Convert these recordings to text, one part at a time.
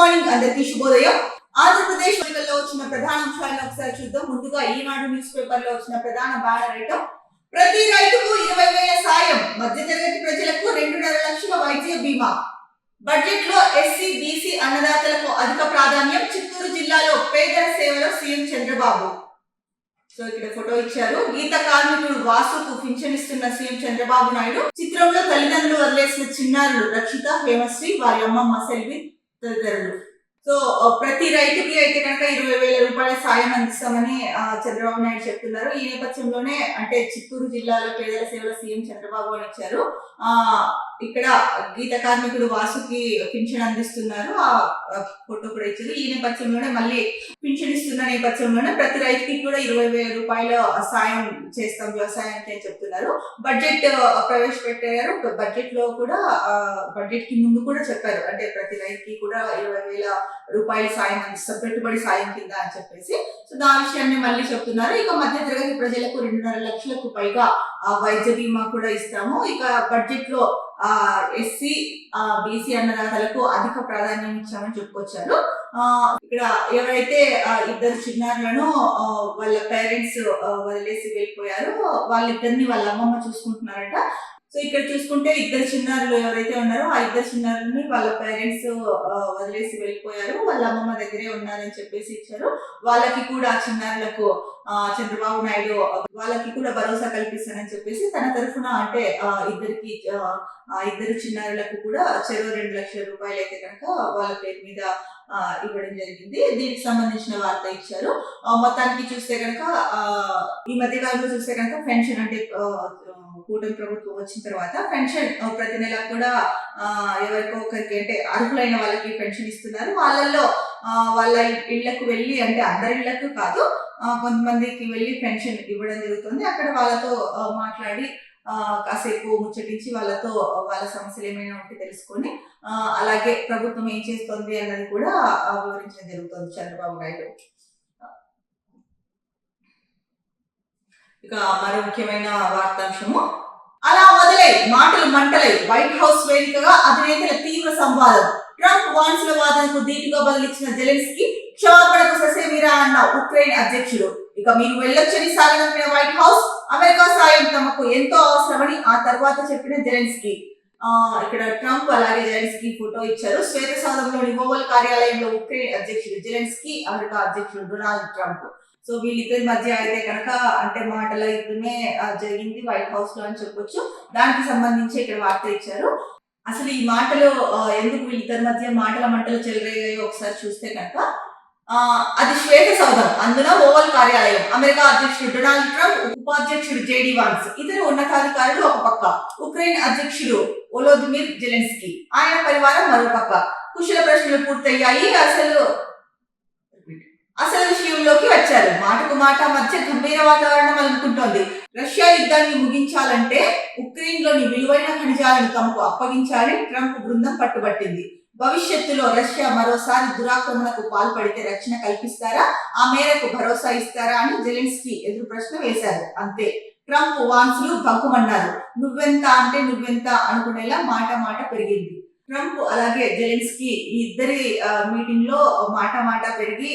Morning అందరికీ శుభోదయం. ఆంధ్రప్రదేశ్ ఎన్నికల్లో వచ్చిన ప్రధాన అంశాలను ఒకసారి చూద్దాం. ముందుగా ఈనాడు న్యూస్ పేపర్ లో వచ్చిన ప్రధాన బ్యానర్ ఐటమ్ ప్రతి రైతుకు 20,000 సాయం, మధ్యతరగతి ప్రజలకు 2.5 లక్షల వైద్య బీమా. బడ్జెట్ లో ఎస్సీ బీసీ అన్నదాతలకు అధిక ప్రాధాన్యం. చిత్తూరు జిల్లాలో పేదల సేవలో సీఎం చంద్రబాబు. సో ఇక్కడ ఫోటో ఇచ్చారు. గీత కార్మికుడు వాసుకు పింఛన్ ఇస్తున్న సీఎం చంద్రబాబు నాయుడు. చిత్రంలో తల్లిదండ్రులు వదిలేసిన చిన్నారులు రక్షిత, హేమశ్రీ, వారి అమ్మమ్మ సెల్వి తదితరులు. సో ప్రతి రైతుకి అయితే కనుక 20,000 రూపాయల సాయం అందిస్తామని చంద్రబాబు నాయుడు చెప్తున్నారు. ఈ నేపథ్యంలోనే అంటే చిత్తూరు జిల్లాలో పేదల సేవల సీఎం చంద్రబాబు అని ఇచ్చారు. ఇక్కడ గీత కార్మికుడు వాసుకి పింఛన్ అందిస్తున్నారు. ఆ ఫోటో కూడా ఇచ్చారు. ఈ నేపథ్యంలోనే మళ్ళీ పింఛన్ ఇస్తున్న నేపథ్యంలోనే ప్రతి రైతుకి కూడా 20,000 రూపాయల సాయం చేస్తాం వ్యవసాయానికి అని చెప్తున్నారు. బడ్జెట్ ప్రవేశపెట్టారు. బడ్జెట్ లో కూడా బడ్జెట్ కి ముందు కూడా చెప్పారు, అంటే ప్రతి రైతుకి కూడా 20,000 రూపాయల సాయం అందిస్తాం పెట్టుబడి సాయం కింద అని చెప్పేసి. సో దాని విషయాన్ని మళ్ళీ చెప్తున్నారు. ఇక మధ్య తరగతి ప్రజలకు 2.5 లక్షలకు పైగా వైద్య బీమా కూడా ఇస్తాము. ఇక బడ్జెట్ లో ఎస్సీ బీసీ అన్నదాతలకు అధిక ప్రాధాన్యం ఇచ్చామని చెప్పుకొచ్చారు. ఇక్కడ ఎవరైతే ఇద్దరు చిన్నారులను వాళ్ళ పేరెంట్స్ వదిలేసి వెళ్ళిపోయారో వాళ్ళిద్దరిని వాళ్ళ అమ్మమ్మ చూసుకుంటున్నారట. సో ఇక్కడ చూసుకుంటే ఇద్దరు చిన్నారులు ఎవరైతే ఉన్నారో ఆ ఇద్దరు చిన్నారులని వాళ్ళ పేరెంట్స్ వదిలేసి వెళ్ళిపోయారు, వాళ్ళ అమ్మమ్మ దగ్గరే ఉన్నారని చెప్పేసి ఇచ్చారు. వాళ్ళకి కూడా చిన్నారులకు చంద్రబాబు నాయుడు వాళ్ళకి కూడా భరోసా కల్పిస్తానని చెప్పేసి తన తరఫున అంటే ఇద్దరు చిన్నారులకు కూడా చెరో 2 లక్షల రూపాయలు అయితే కనుక వాళ్ళ పేరు మీద ఇవ్వడం జరిగింది. దీనికి సంబంధించిన వార్త ఇచ్చారు. మొత్తానికి చూస్తే కనుక ఈ మధ్య కాలంలో చూస్తే కనుక పెన్షన్ అంటే కూటమి ప్రభుత్వం వచ్చిన తర్వాత పెన్షన్ ప్రతి నెల కూడా ఎవరికో ఒకరికి అంటే అర్హులైన వాళ్ళకి పెన్షన్ ఇస్తున్నారు. వాళ్ళల్లో వాళ్ళ ఇళ్లకు వెళ్ళి, అంటే అందరి ఇళ్లకు కాదు, కొంతమందికి వెళ్ళి పెన్షన్ ఇవ్వడం జరుగుతుంది. అక్కడ వాళ్ళతో మాట్లాడి కాసేపు ముచ్చటించి వాళ్ళతో వాళ్ళ సమస్యలు ఏమైనా ఉంటే తెలుసుకొని అలాగే ప్రభుత్వం ఏం చేస్తుంది అన్నది కూడా వివరించడం జరుగుతుంది చంద్రబాబు నాయుడు. ఇక మరో ముఖ్యమైన వార్తాంశము, అలా మొదలై మాటలు మంటలై వైట్ హౌస్ వేదికగా అధినేతల తీవ్ర సంవాదం. ట్రంప్ వాన్సుల వాదనకు ధీటుగా బదిలిచ్చిన జెలెన్స్కీ, క్షమాపణకు ససేమిరా అన్న ఉక్రెయిన్ అధ్యక్షుడు. ఇక మీరు వెళ్ళొచ్చని సాగనంపిన వైట్ హౌస్, అమెరికా సాయం తమకు ఎంతో అవసరమని ఆ తర్వాత చెప్పిన జెలెన్స్కీ. ఇక్కడ ట్రంప్ అలాగే జెలెన్స్కీ ఫోటో ఇచ్చారు. శ్వేత సౌధంలోని ఓవల్ కార్యాలయంలో ఉక్రెయిన్ అధ్యక్షుడు జెలెన్స్కీ, అమెరికా అధ్యక్షుడు డొనాల్డ్ ట్రంప్. సో వీళ్ళిద్దరి మధ్య అయితే కనుక అంటే మాటల యుద్ధమే జరిగింది వైట్ హౌస్ లో అని చెప్పొచ్చు. దానికి సంబంధించి ఇక్కడ వార్త ఇచ్చారు. అసలు ఈ మాటలు ఎందుకు వీళ్ళిద్దరి మధ్య మాటల మంటలు చెలరేగాయో ఒకసారి చూస్తే కనుక అది శ్వేత సౌధం, అందున ఓవల్ కార్యాలయం, అమెరికా అధ్యక్షుడు డొనాల్డ్ ట్రంప్, ఉపాధ్యక్షుడు జేడీ వాన్స్, ఇతర ఉన్నతాధికారులు ఒక పక్క, ఉక్రెయిన్ అధ్యక్షుడు వోలోదిమిర్ జెలెన్స్కీ ఆయన పరివారం మరో పక్క. కుశల ప్రశ్నలు పూర్తయ్యాయి. అసలు విషయంలోకి వచ్చారు. మాటకు మాట మధ్య గంభీర వాతావరణం అనుకుంటోంది. రష్యా యుద్ధాన్ని ముగించాలంటే ఉక్రెయిన్ లోని విలువైన ఖనిజాలను తమకు అప్పగించాలని ట్రంప్ బృందం పట్టుబట్టింది. భవిష్యత్తులో రష్యా మరోసారి దురాక్రమణకు పాల్పడితే రక్షణ కల్పిస్తారా, ఆ మేరకు భరోసా ఇస్తారా అని జెలెన్స్కీ ఎదురు ప్రశ్న వేశారు. అంతే, ట్రంప్ వాన్సులు భగ్గుమన్నారు. నువ్వెంత అంటే నువ్వెంత అనుకునేలా మాట పెరిగింది. ట్రంప్ అలాగే జెలెన్స్కీ ఈ ఇద్దరి మీటింగ్ లో మాట పెరిగి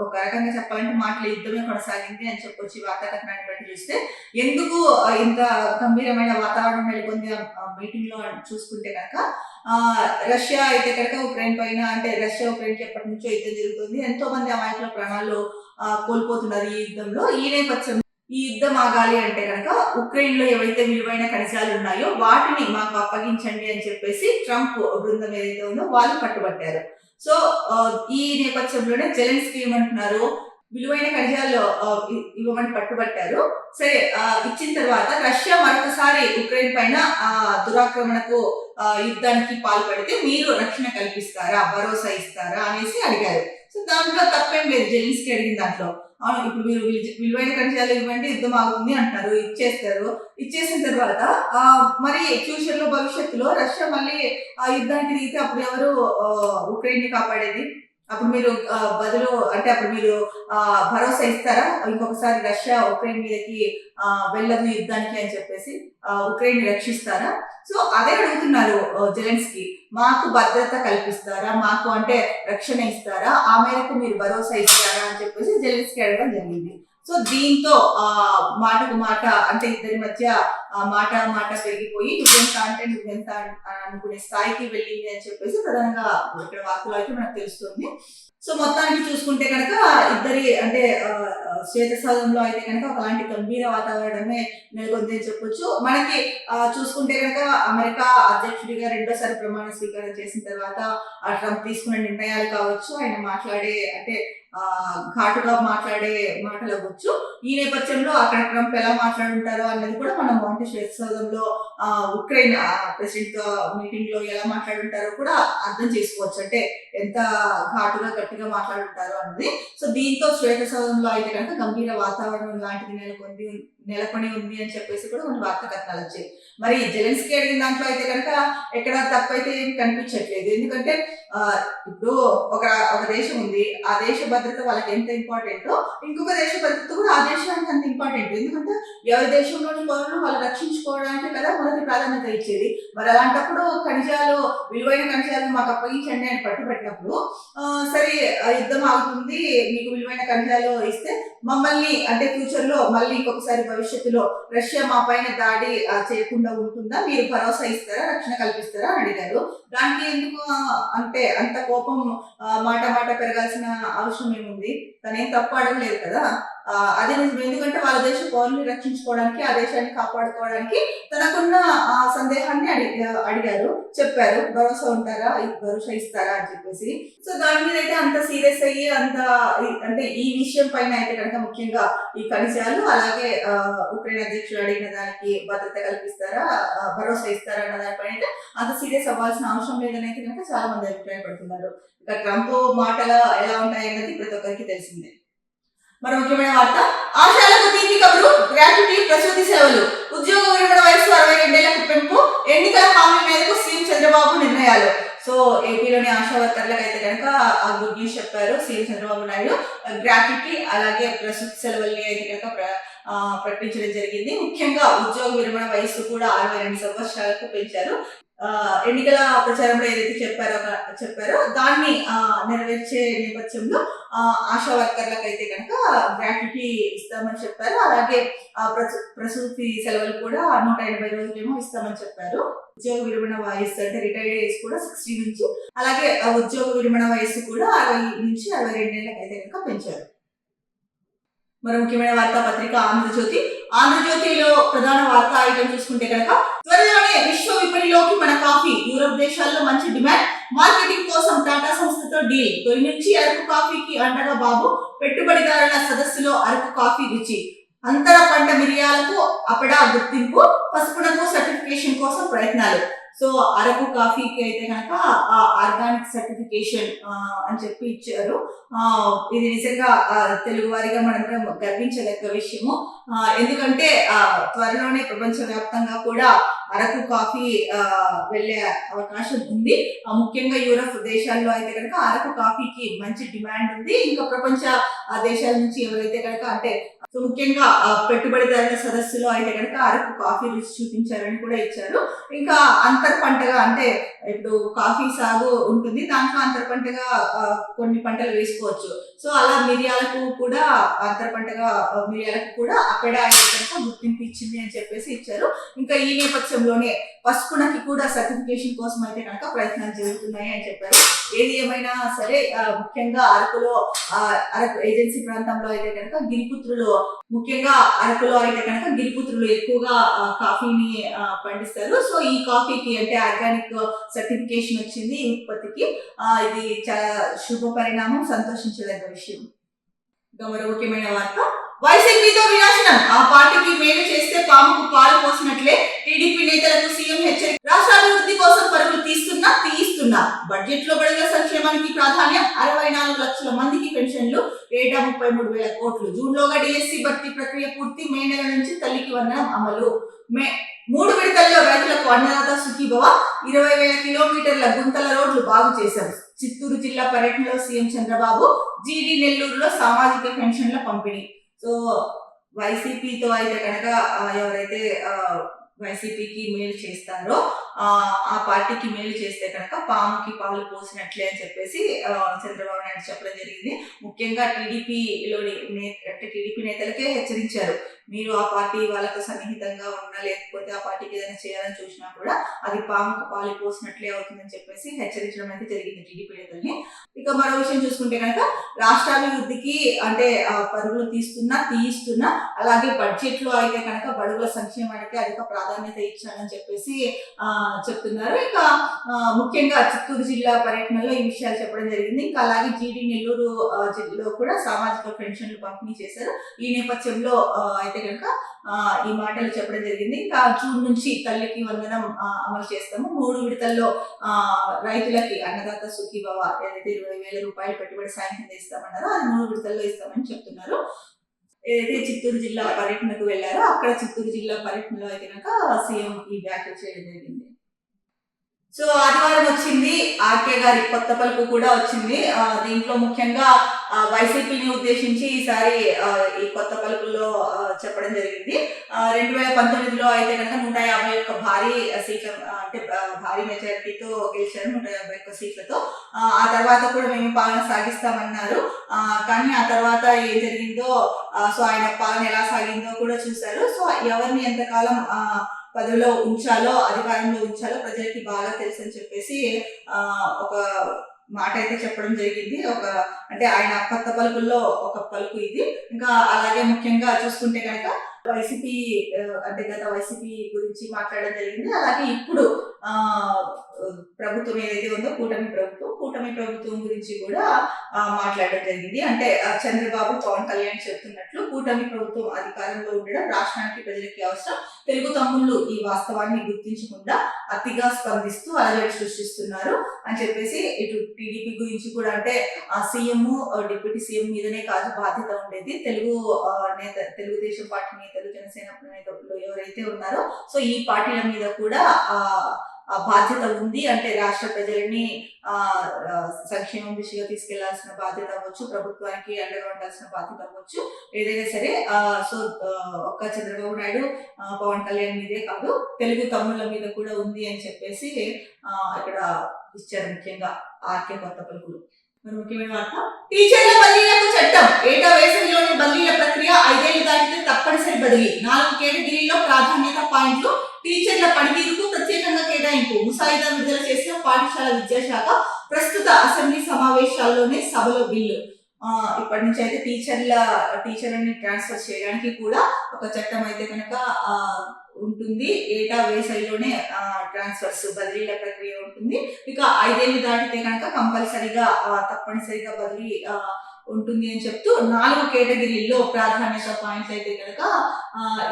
ఒక రకంగా చెప్పాలంటే మాటల యుద్ధమే కొనసాగింది అని చెప్పొచ్చు. వార్తా కథనాన్ని బట్టి చూస్తే ఎందుకు ఇంత గంభీరమైన వాతావరణం నెలకొంది మీటింగ్ లో చూసుకుంటే కనుక రష్యా అయితే కనుక ఉక్రెయిన్ పైన, అంటే రష్యా ఉక్రెయిన్ ఎప్పటి నుంచో యుద్ధం జరుగుతుంది. ఎంతో మంది అమాయకుల ప్రాణాలు కోల్పోతున్నారు ఈ యుద్ధంలో. ఈ నేపథ్యంలో ఈ యుద్ధం ఆగాలి అంటే కనుక ఉక్రెయిన్ లో ఏవైతే విలువైన ఖనిజాలు ఉన్నాయో వాటిని మాకు అప్పగించండి అని చెప్పేసి ట్రంప్ బృందం ఏదైతే ఉందో వాళ్ళు పట్టుబట్టారు. సో ఈ నేపథ్యంలోనే జెలెన్స్కీ ఏమంటున్నారు, విలువైన ఖనిజాలు ఇవ్వమని పట్టుబట్టారు. సరే, ఇచ్చిన తర్వాత రష్యా మరొకసారి ఉక్రెయిన్ పైన దురాక్రమణకు యుద్ధానికి పాల్పడితే మీరు రక్షణ కల్పిస్తారా, భరోసా ఇస్తారా అనేసి అడిగారు. సో దాంట్లో తప్పేం లేదు జెలెన్స్కీ అడిగిన దాంట్లో. ఇప్పుడు మీరు విలువైన ఖనిజాలు ఇవ్వండి, యుద్ధం ఆగుతుంది అంటున్నారు, ఇచ్చేస్తారు. ఇచ్చేసిన తర్వాత మరి ఫ్యూచర్ లో భవిష్యత్తులో రష్యా మళ్ళీ ఆ యుద్ధానికి దిగితే అప్పుడు ఎవరు ఉక్రెయిన్ ని కాపాడేది? అప్పుడు మీరు బదులు అంటే అప్పుడు మీరు భరోసా ఇస్తారా ఇంకొకసారి రష్యా ఉక్రెయిన్ మీదకి వెళ్ళదు యుద్ధానికి అని చెప్పేసి ఉక్రెయిన్ రక్షిస్తారా? సో అదే అడుగుతున్నారు జెలెన్స్కీ. మాకు భద్రత కల్పిస్తారా, మాకు అంటే రక్షణ ఇస్తారా, ఆ మేరకు మీరు భరోసా ఇస్తారా అని చెప్పేసి జెలెన్స్కీ అడగడం జరిగింది. సో దీంతో మాటకు మాట అంటే ఇద్దరి మధ్య మాట మాట పెరిగిపోయి నువ్వెంత అంటే నువ్వెంత అనుకునే స్థాయికి వెళ్ళింది అని చెప్పేసి ప్రధానంగా ఇక్కడ వార్తలు అయితే మనకు తెలుస్తుంది. సో మొత్తానికి చూసుకుంటే కనుక ఇద్దరి అంటే శ్వేత సౌధంలో అయితే కనుక ఒకలాంటి గంభీర వాతావరణమే నెలకొంది అని చెప్పొచ్చు. మనకి చూసుకుంటే కనుక అమెరికా అధ్యక్షుడిగా రెండోసారి ప్రమాణ స్వీకారం చేసిన తర్వాత ట్రంప్ తీసుకున్న నిర్ణయాలు కావచ్చు, ఆయన మాట్లాడే అంటే ఘాటుగా మాట్లాడే మాటలు అవ్వచ్చు. ఈ నేపథ్యంలో అక్కడ ట్రంప్ ఎలా మాట్లాడుంటారో అన్నది కూడా మనం అంటే శ్వేత సౌధంలో ఉక్రెయిన్ ప్రెసిడెంట్ మీటింగ్ లో ఎలా మాట్లాడుంటారో కూడా అర్థం చేసుకోవచ్చు. అంటే ఎంత ఘాటుగా గట్టిగా మాట్లాడుంటారో అన్నది. సో దీంతో శ్వేత సౌధంలో అయితే కనుక గంభీర వాతావరణం లాంటిది నెలకొని ఉంది అని చెప్పేసి కూడా కొన్ని వార్తా కథనాలు వచ్చాయి. మరి జెలెన్స్కీ అడిగిన దాంట్లో అయితే కనుక ఎక్కడ తప్పైతే ఏం కనిపించట్లేదు. ఎందుకంటే ఇప్పుడు ఒక దేశం ఉంది, ఆ దేశ భద్రత వాళ్ళకి ఎంత ఇంపార్టెంటో ఇంకొక దేశ భద్రత కూడా ఆ దేశానికి అంత ఇంపార్టెంట్. ఎందుకంటే ఎవరి దేశంలోని పౌరులు వాళ్ళు రక్షించుకోవడానికి కదా మొదటి ప్రాధాన్యత ఇచ్చేది. మరి అలాంటప్పుడు విలువైన ఖనిజాలను మాకు అప్పగించండి అని పట్టుబట్టినప్పుడు సరే యుద్ధం ఆగుతుంది, మీకు విలువైన ఖనిజాలు ఇస్తే మమ్మల్ని అంటే ఫ్యూచర్ లో మళ్ళీ ఇంకొకసారి భవిష్యత్తులో రష్యా మా పైన దాడి చేయకుండా ఉంటుందా, మీరు భరోసా ఇస్తారా, రక్షణ కల్పిస్తారా అని అడిగారు. దానికి ఎందుకు అంటే అంత కోపం మాట పెరగాల్సిన అవసరం ఏముంది? తనేం తప్పు అడగలేదు కదా. అదే నిజం. ఎందుకంటే వాళ్ళ దేశ పౌరుల్ని రక్షించుకోవడానికి, ఆ దేశాన్ని కాపాడుకోవడానికి తనకున్న సందేహాన్ని అడిగారు, చెప్పారు. భరోసా ఇస్తారా అని చెప్పేసి. సో దాని మీద అయితే అంత సీరియస్ అయ్యి అంటే ఈ విషయం పైన అయితే కనుక ముఖ్యంగా ఈ ఖనిజాలు అలాగే ఉక్రెయిన్ అధ్యక్షుడు అడిగిన దానికి భద్రత కల్పిస్తారా, భరోసా ఇస్తారా అన్న దానిపైన అయితే అంత సీరియస్ అవ్వాల్సిన అవసరం లేదని అయితే కనుక చాలా మంది అభిప్రాయపడుతున్నారు. ఇక ట్రంప్ మాటలు ఎలా ఉంటాయన్నది ప్రతి ఒక్కరికి తెలిసిందే. మరో ముఖ్యమైన వార్త, ఆశాలకు తీపి కబురు, గ్రాట్యుటీ ప్రసూతి సెలవులు, ఉద్యోగ విరమణ వయసు 62 ఏళ్లకు పెంపు, ఎన్నికల హామీ మేరకు సీఎం చంద్రబాబు నిర్ణయాలు. సో ఏపీలోని ఆశా వర్కర్లకు అయితే కనుక గుడ్ న్యూస్ చెప్పారు సీఎం చంద్రబాబు నాయుడు. గ్రాట్యుటీ అలాగే ప్రసూతి సెలవుల్ని అయితే కనుక ప్రకటించడం జరిగింది. ముఖ్యంగా ఉద్యోగ విరమణ వయసు కూడా 62 సంవత్సరాలకు పెంచారు. ఎన్నికల ప్రచారంలో ఏదైతే చెప్పారో దాన్ని నెరవేర్చే నేపథ్యంలో ఆశా వర్కర్లకు అయితే కనుక గ్రాట్యుటీ ఇస్తామని చెప్పారు. అలాగే ప్రసూతి సెలవులు కూడా 180 రోజులేమో ఇస్తామని చెప్పారు. ఉద్యోగ విరమణ వయస్సు అంటే రిటైర్డ్ ఏజ్ కూడా 60 నుంచి, అలాగే ఉద్యోగ విరమణ వయస్సు కూడా 60 నుంచి 62 ఏళ్ళకి అయితే కనుక పెంచారు. మరో ముఖ్యమైన వార్తాపత్రిక ఆంధ్రజ్యోతిలో ప్రధాన వార్తా ఐటమ్ చూసుకుంటే కనుక త్వరలోనే విశ్వ విపణిలోకి మన కాఫీ, యూరప్ దేశాల్లో మంచి డిమాండ్, మార్కెటింగ్ కోసం టాటా సంస్థతో డీల్, తొలి నుంచి అరకు కాఫీకి అండగా బాబు, పెట్టుబడిదారుల సదస్సులో అరకు కాఫీ రుచి, అంతర పంట మిరియాలకు అపడా గుర్తింపు, పసుపునకు సర్టిఫికేషన్ కోసం ప్రయత్నాలు. సో అరకు కాఫీకి అయితే కనుక ఆర్గానిక్ సర్టిఫికేషన్ అని చెప్పి ఇచ్చారు. ఇది నిజంగా తెలుగు వారిగా మనందరం గర్వించదగ్గ విషయము. ఎందుకంటే త్వరలోనే ప్రపంచవ్యాప్తంగా కూడా అరకు కాఫీ వెళ్ళే అవకాశం ఉంది. ముఖ్యంగా యూరప్ దేశాల్లో అయితే కనుక అరకు కాఫీకి మంచి డిమాండ్ ఉంది. ఇంకా ప్రపంచ దేశాల నుంచి ఎవరైతే కనుక అంటే ముఖ్యంగా పెట్టుబడిదారుల సదస్సులో అయితే కనుక అరకు కాఫీ రుచి చూపించారని కూడా ఇచ్చారు. ఇంకా అంతర్ పంటగా అంటే ఇప్పుడు కాఫీ సాగు ఉంటుంది, దాంట్లో అంతర్ పంటగా కొన్ని పంటలు వేసుకోవచ్చు. సో అలా మిరియాలకు కూడా అంతర్ పంటగా మిరియాలకు కూడా అక్కడ అయితే కనుక గుర్తింపు ఇచ్చింది అని చెప్పేసి ఇచ్చారు. ఇంకా ఈ నేపథ్యంలోనే పసుపునకి కూడా సర్టిఫికేషన్ కోసం అయితే కనుక ప్రయత్నాలు జరుగుతున్నాయి అని చెప్పారు. ఏది ఏమైనా సరే ముఖ్యంగా అరకు ఏజెన్సీ ప్రాంతంలో అయితే కనుక ముఖ్యంగా అరకులో అయితే కనుక గిరిపుత్రులు ఎక్కువగా కాఫీని పండిస్తారు. సో ఈ కాఫీకి అంటే ఆర్గానిక్ సర్టిఫికేషన్ వచ్చింది ఈ ఉత్పత్తికి. ఇది చాలా శుభ పరిణామం, సంతోషించదగ్గ విషయం. మరో ముఖ్యమైన వార్త, వైసీపీతో వినాశనం, ఆ పార్టీకి మేలు చేస్తే పాముకు పాలు పోసినట్లే, టీడీపీ నేతలకు సీఎం హెచ్చరిక, రాష్ట్రాభివృద్ధి కోసం పరుగులు తీస్తున్న తీస్తున్నా. బడ్జెట్ లో బడుగుల సంక్షేమానికి ప్రాధాన్యం. 64 లక్షల మందికి పెన్షన్లు, ఏటా 33,000 కోట్లు. జూన్ లోగా డిఎస్సి భర్తీ ప్రక్రియ పూర్తి. మే నెల నుంచి తల్లికి వందనం అమలు. 3 విడతల్లో రైతులకు అన్నదాత సుఖీభవ. 20,000 కిలోమీటర్ల గుంతల రోడ్లు బాగు చేశారు. చిత్తూరు జిల్లా పర్యటనలో సీఎం చంద్రబాబు. జీడీ నెల్లూరులో సామాజిక పెన్షన్ల పంపిణీ. సో వైసీపీతో అయితే కనుక ఎవరైతే వైసీపీకి మేలు చేస్తారో ఆ పార్టీకి మేలు చేస్తే కనుక పాముకి పాలు పోసినట్లే అని చెప్పేసి చంద్రబాబు నాయుడు చెప్పడం జరిగింది. ముఖ్యంగా టీడీపీలోని టీడీపీ నేతలకే హెచ్చరించారు. మీరు ఆ పార్టీ వాళ్ళతో సన్నిహితంగా ఉన్నా లేకపోతే ఆ పార్టీకి ఏదైనా చేయాలని చూసినా కూడా అది పాముకు పాలు పోసినట్లే అవుతుందని చెప్పేసి హెచ్చరించడం అయితే జరిగింది టీడీపీ నేతల్ని. ఇక మరో విషయం చూసుకుంటే కనుక రాష్ట్రాభివృద్ధికి అంటే పరుగులు తీయిస్తున్నా అలాగే బడ్జెట్ లో అయితే కనుక బడుగుల సంక్షేమానికి అధిక ప్రాధాన్యత ఇచ్చానని చెప్పేసి చెప్తున్నారు. ఇక ముఖ్యంగా చిత్తూరు జిల్లా పర్యటనలో ఈ విషయాలు చెప్పడం జరిగింది. ఇంకా అలాగే జీడీ నెల్లూరు జిల్లాలో కూడా సామాజిక పెన్షన్లు పంపిణీ చేశారు. ఈ నేపథ్యంలో అయితే కనుక ఈ మాటలు చెప్పడం జరిగింది. ఇంకా జూన్ నుంచి తల్లికి వందనం అమలు చేస్తాము. 3 విడతల్లో రైతులకి అన్నదాత సుఖీభవ ఏదైతే 20,000 రూపాయలు పెట్టుబడి సాయం కింద ఇస్తామన్నారో అది 3 విడతల్లో ఇస్తామని చెప్తున్నారు. ఏదైతే చిత్తూరు జిల్లా పర్యటనకు వెళ్లారో అక్కడ చిత్తూరు జిల్లా పర్యటనలో అయితే కనుక సీఎం ఈ వ్యాఖ్యలు చేయడం జరిగింది. సో ఆదివారం వచ్చింది, ఆర్కే గారి కొత్త పలుకు కూడా వచ్చింది. దీంట్లో ముఖ్యంగా వైసీపీని ఉద్దేశించి ఈసారి ఈ కొత్త పలుకుల్లో చెప్పడం జరిగింది. 2019లో అయితే కనుక 151 భారీ సీట్ల అంటే భారీ మెజారిటీతో గెలిచారు, 151 సీట్లతో. ఆ తర్వాత కూడా మేము పాలన సాగిస్తామన్నారు. కానీ ఆ తర్వాత ఏం జరిగిందో, సో ఆయన పాలన ఎలా సాగిందో కూడా చూశారు. సో ఎవరిని ఎంతకాలం పదవిలో ఉంచాలో, అధికారంలో ఉంచాలో ప్రజలకి బాగా తెలుసు అని చెప్పేసి ఒక మాట అయితే చెప్పడం జరిగింది. అంటే ఆయన కొత్త పలుకుల్లో ఒక పలుకు ఇది. ఇంకా అలాగే ముఖ్యంగా చూసుకుంటే కనుక వైసీపీ అంటే గత వైసీపీ గురించి మాట్లాడడం జరిగింది. అలాగే ఇప్పుడు ప్రభుత్వం ఏదైతే ఉందో కూటమి ప్రభుత్వం గురించి కూడా మాట్లాడడం జరిగింది. అంటే చంద్రబాబు, పవన్ కళ్యాణ్ చెప్తున్నట్లు కూటమి ప్రభుత్వం అధికారంలో ఉండడం రాష్ట్రానికి ప్రజలకి అవసరం. తెలుగు తమ్ముళ్ళు ఈ వాస్తవాన్ని గుర్తించకుండా అతిగా స్పందిస్తూ అలజడి సృష్టిస్తున్నారు అని చెప్పేసి ఇటు టీడీపీ గురించి కూడా, అంటే సీఎం డిప్యూటీ సీఎం మీదనే కాదు బాధ్యత ఉండేది, తెలుగుదేశం పార్టీ నేతలు, జనసేన నేతలు ఎవరైతే ఉన్నారో సో ఈ పార్టీల మీద కూడా బాధ్యత ఉంది. అంటే రాష్ట్ర ప్రజలని సంక్షేమం దిశగా తీసుకెళ్లాల్సిన బాధ్యత అవ్వచ్చు, ప్రభుత్వానికి అండగా ఉండాల్సిన బాధ్యత అవ్వచ్చు, ఏదైనా సరే. సో ఒక్క చంద్రబాబు నాయుడు, పవన్ కళ్యాణ్ మీదే కాదు తెలుగు తమ్ముళ్ళ మీద కూడా ఉంది అని చెప్పేసి ఇక్కడ ఇచ్చారు. ముఖ్యంగా ఆర్కే కొత్త పలుకులు. ముఖ్యమైన వార్త, టీచర్ల బదిలీలకు చట్టం. ఏటా వేసవిలోని బదిలీల ప్రక్రియ 5 ఏళ్లు దాటితే తప్పనిసరి బదిలీ. 4 కేటగిరీల్లో ప్రాధాన్యత పాయింట్లు. టీచర్ల పనితీరుకు ప్రత్యేకంగా కేటాయింపు. ముసాయిదా విడుదల చేసిన పాఠశాల విద్యాశాఖ. ప్రస్తుత అసెంబ్లీ సమావేశాల్లోనే సభలో బిల్లు. ఇప్పటి నుంచి అయితే టీచర్లని ట్రాన్స్ఫర్ చేయడానికి కూడా ఒక చట్టం అయితే కనుక ఉంటుంది. ఏటా వేసవిలోనే ట్రాన్స్ఫర్స్ బదిలీల ప్రక్రియ ఉంటుంది. ఇక 5 ఏళ్లు దాటితే కనుక కంపల్సరిగా తప్పనిసరిగా బదిలీ ఉంటుంది అని చెప్తూ 4 కేటగిరీల్లో ప్రాధాన్యత పాయింట్స్ అయితే కనుక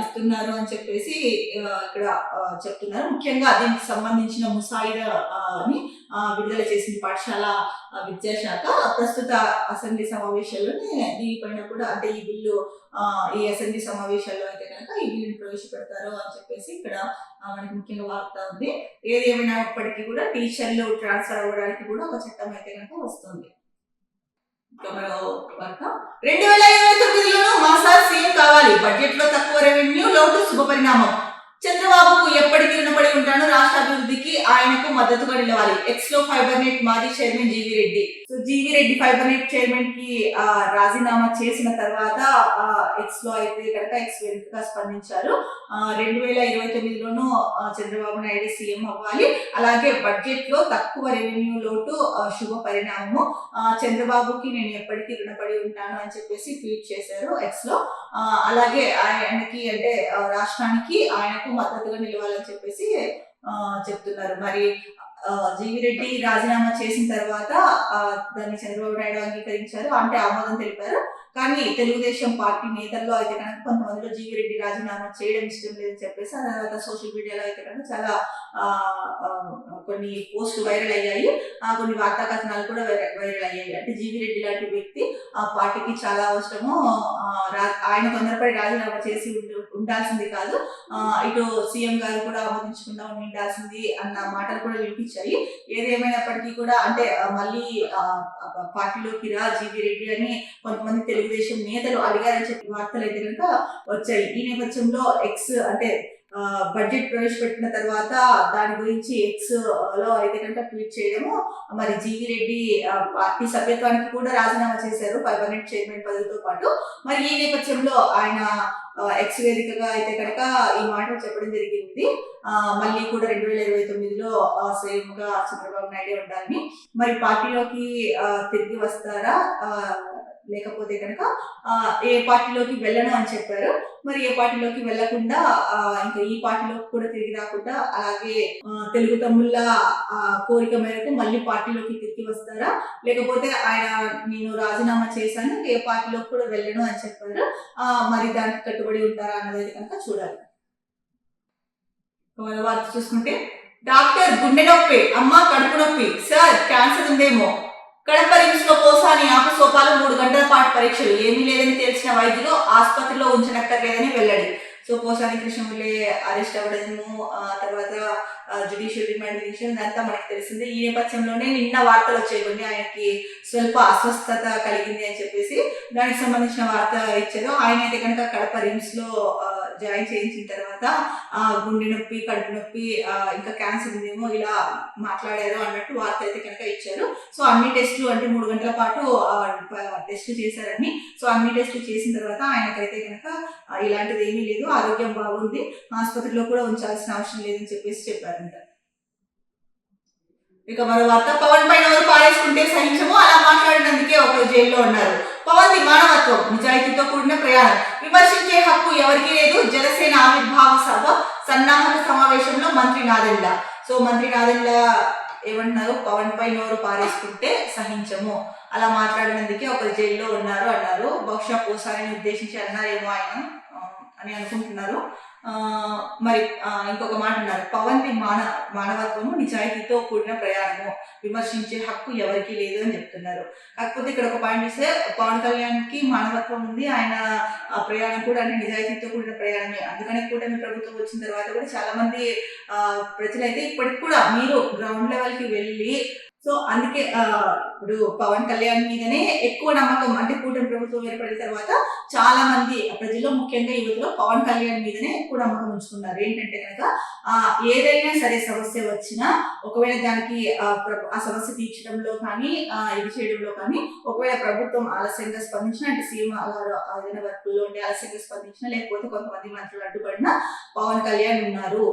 ఇస్తున్నారు అని చెప్పేసి ఇక్కడ చెప్తున్నారు. ముఖ్యంగా దీనికి సంబంధించిన ముసాయిదాని విడుదల చేసిన పాఠశాల విద్యాశాఖ. ప్రస్తుత అసెంబ్లీ సమావేశాల్లోనే దీనిపైన కూడా, అంటే ఈ బిల్లు ఈ అసెంబ్లీ సమావేశాల్లో అయితే కనుక ఈ బిల్లుని ప్రవేశపెడతారు అని చెప్పేసి ఇక్కడ మనకి ముఖ్యంగా వార్త ఉంది. ఏది ఏమైనప్పటికీ కూడా టీచర్లు ట్రాన్స్ఫర్ అవ్వడానికి కూడా ఒక చట్టం అయితే కనుక వస్తుంది. 2029లోనూ మాసార్ సీఎం కావాలి. బడ్జెట్ లో తక్కువ రెవెన్యూ లోటు శుభపరిణామం. చంద్రబాబుకు ఎప్పటికీ రుణపడి ఉంటాను, రాష్ట్ర అభివృద్ధికి ఆయనకు మద్దతుగా నిలవాలి. ఎక్స్ లో ఫైబర్ నెట్ మాజీ chairman GV Reddy. So GV Reddy fibre net chairman కి రాజీనామా చేసిన తర్వాత ఎక్స్ లో అయితే కనుక ఎక్స్ వెనుకగా స్పందించారు. 2029లోనూ చంద్రబాబు నాయుడు సీఎం అవ్వాలి. అలాగే బడ్జెట్ లో తక్కువ రెవెన్యూ లోటు శుభ పరిణామము. చంద్రబాబుకి నేను ఎప్పటికీ రుణపడి ఉంటాను అని చెప్పేసి ట్వీట్ చేశారు ఎక్స్ లో. అలాగే ఆయనకి, అంటే రాష్ట్రానికి ఆయనకు మద్దతుగా నిలవాలని చెప్పేసి చెప్తున్నారు. మరి జీవిరెడ్డి రాజీనామా చేసిన తర్వాత దాన్ని చంద్రబాబు నాయుడు అంగీకరించారు, అంటే ఆమోదం తెలిపారు. కానీ తెలుగుదేశం పార్టీ నేతల్లో అయితే కనుక కొంతమందిలో జీవిరెడ్డి రాజీనామా చేయడం ఇష్టం లేదని చెప్పేసి, ఆ తర్వాత సోషల్ మీడియాలో అయితే కనుక చాలా కొన్ని పోస్టులు వైరల్ అయ్యాయి, కొన్ని వార్తా కథనాలు కూడా వైరల్ అయ్యాయి. అంటే జీవిరెడ్డి లాంటి వ్యక్తి ఆ పార్టీకి చాలా అవసరము, ఆయన తొందరపడి రాజీనామా చేసి ఉండాల్సింది కాదు, ఇటు సీఎం గారు కూడా ఆమోదించకుండా ఉండాల్సింది అన్న మాటలు కూడా వినిపించాయి. ఏదేమైనప్పటికీ కూడా అంటే మళ్ళీ పార్టీలోకి రా జీవిరెడ్డి అని కొంతమంది తెలుగుదేశం నేతలు అడిగారని చెప్పి వార్తలు అయితే కనుక వచ్చాయి. ఈ నేపథ్యంలో ఎక్స్ అంటే బడ్జెట్ ప్రవేశపెట్టిన తర్వాత దాని గురించి ఎక్స్ లో అయితే కనుక ట్వీట్ చేయడము, మరి జీవిరెడ్డి పార్టీ సభ్యత్వానికి కూడా రాజీనామా చేశారు పర్మనెంట్ చైర్మన్ పదవితో పాటు. మరి ఈ నేపథ్యంలో ఆయన ఎక్స్ వేదికగా అయితే కనుక ఈ మాటలు చెప్పడం జరిగింది. మళ్ళీ కూడా 2029లో సేమ్గా చంద్రబాబు నాయుడే ఉండాలని, మరి పార్టీలోకి తిరిగి వస్తారా లేకపోతే కనుక ఏ పార్టీలోకి వెళ్ళను అని చెప్పారు. మరి ఏ పార్టీలోకి వెళ్లకుండా ఇంకా ఈ పార్టీలోకి కూడా తిరిగి రాకుండా అలాగే తెలుగు తమ్ముళ్ళ కోరిక మేరకు మళ్ళీ పార్టీలోకి తిరిగి వస్తారా, లేకపోతే ఆయన నేను రాజీనామా చేశాను ఏ పార్టీలోకి కూడా వెళ్ళను అని చెప్పారు. మరి దానికి కట్టుబడి ఉంటారా అన్నది కనుక చూడాలి. వార్త చూసుకుంటే, డాక్టర్ గుండె నొప్పి, అమ్మ కడుపు నొప్పి, సార్ క్యాన్సర్ ఉందేమో, కడప రిమ్స్ లో పోసాని ఆపసోపాలు 3 గంటల పాటు పరీక్షలు, ఏమీ లేదని తెలిసిన వైద్యులు ఆసుపత్రిలో ఉంచనక్కర్లేదని వెల్లడి. సో పోసాని కృష్ణములే అరెస్ట్ అవ్వడము, తర్వాత జ్యుడిషియల్ రిమాండ్ విషయం ఇదంతా మనకు తెలిసిందే. ఈ నేపథ్యంలోనే నిన్న వార్తలు వచ్చాయి కొన్ని, ఆయనకి స్వల్ప అస్వస్థత కలిగింది అని చెప్పేసి దానికి సంబంధించిన వార్త ఇచ్చారు. ఆయన అయితే కనుక కడప రిమ్స్ లో జాయిన్ చేయించిన తర్వాత గుండె నొప్పి, కడుపు నొప్పి, ఇంకా క్యాన్సర్ ఉందేమో ఇలా మాట్లాడారు అన్నట్టు వార్త అయితే కనుక ఇచ్చారు. సో అన్ని టెస్టులు అంటే 3 గంటల పాటు టెస్ట్ చేశారని, సో అన్ని టెస్టులు చేసిన తర్వాత ఆయనకైతే కనుక ఇలాంటిది ఏమీ లేదు, ఆరోగ్యం బాగుంది, ఆసుపత్రిలో కూడా ఉంచాల్సిన అవసరం లేదని చెప్పేసి చెప్పారంట. ఇక మరో వార్త, పవన్ పైన ఎవరు పారేసుకుంటే సహించము, అలా మాట్లాడినందుకే ఒకరు జైల్లో ఉన్నారు. పవన్ ది మానవత్వం, నిజాయితీతో కూడిన ప్రయాణం, విమర్శించే హక్కు ఎవరికీ లేదు. జనసేన ఆవిర్భావ సభ సన్నాహక సమావేశంలో మంత్రి నాదెండ్ల. సో మంత్రి నాదెండ్ల ఏమంటున్నారు, పవన్ పై నోరు పారేసుకుంటే సహించము, అలా మాట్లాడినందుకే ఒకరు జైల్లో ఉన్నారు అన్నారు. బహుశా పోసాని ఉద్దేశించి అన్నారేమో ఆయన అని అనుకుంటున్నారు. మరి ఇంకొక మాట అన్నారు, పవన్ ది మానవత్వము, నిజాయితీతో కూడిన ప్రయాణము, విమర్శించే హక్కు ఎవరికి లేదు అని చెప్తున్నారు. కాకపోతే ఇక్కడ ఒక పాయింట్ ఇస్తే, పవన్ కళ్యాణ్ కి మానవత్వం ఉంది, ఆయన ప్రయాణం కూడా అంటే నిజాయితీతో కూడిన ప్రయాణమే. అందుకని కూటమి ప్రభుత్వం వచ్చిన తర్వాత కూడా చాలా మంది ప్రజలైతే ఇప్పటికి కూడా మీరు గ్రౌండ్ లెవెల్ కి వెళ్ళి, సో అందుకే ఇప్పుడు పవన్ కళ్యాణ్ మీదనే ఎక్కువ నమ్మకం, అంటే కూటమి ప్రభుత్వం ఏర్పడిన తర్వాత చాలా మంది ప్రజల్లో ముఖ్యంగా యువతలో పవన్ కళ్యాణ్ మీదనే ఎక్కువ నమ్మకం ఉంచుకున్నారు. ఏంటంటే కనుక ఏదైనా సరే సమస్య వచ్చినా ఒకవేళ దానికి ఆ సమస్య తీర్చడంలో కానీ ఇది చేయడంలో కానీ ఒకవేళ ప్రభుత్వం ఆలస్యంగా స్పందించినా, అంటే సీఎం గారు ఏదైనా వర్కుల్లో ఉండి ఆలస్యంగా స్పందించినా, లేకపోతే కొంతమంది మంత్రులు అడ్డుపడినా పవన్ కళ్యాణ్ ఉన్నారు,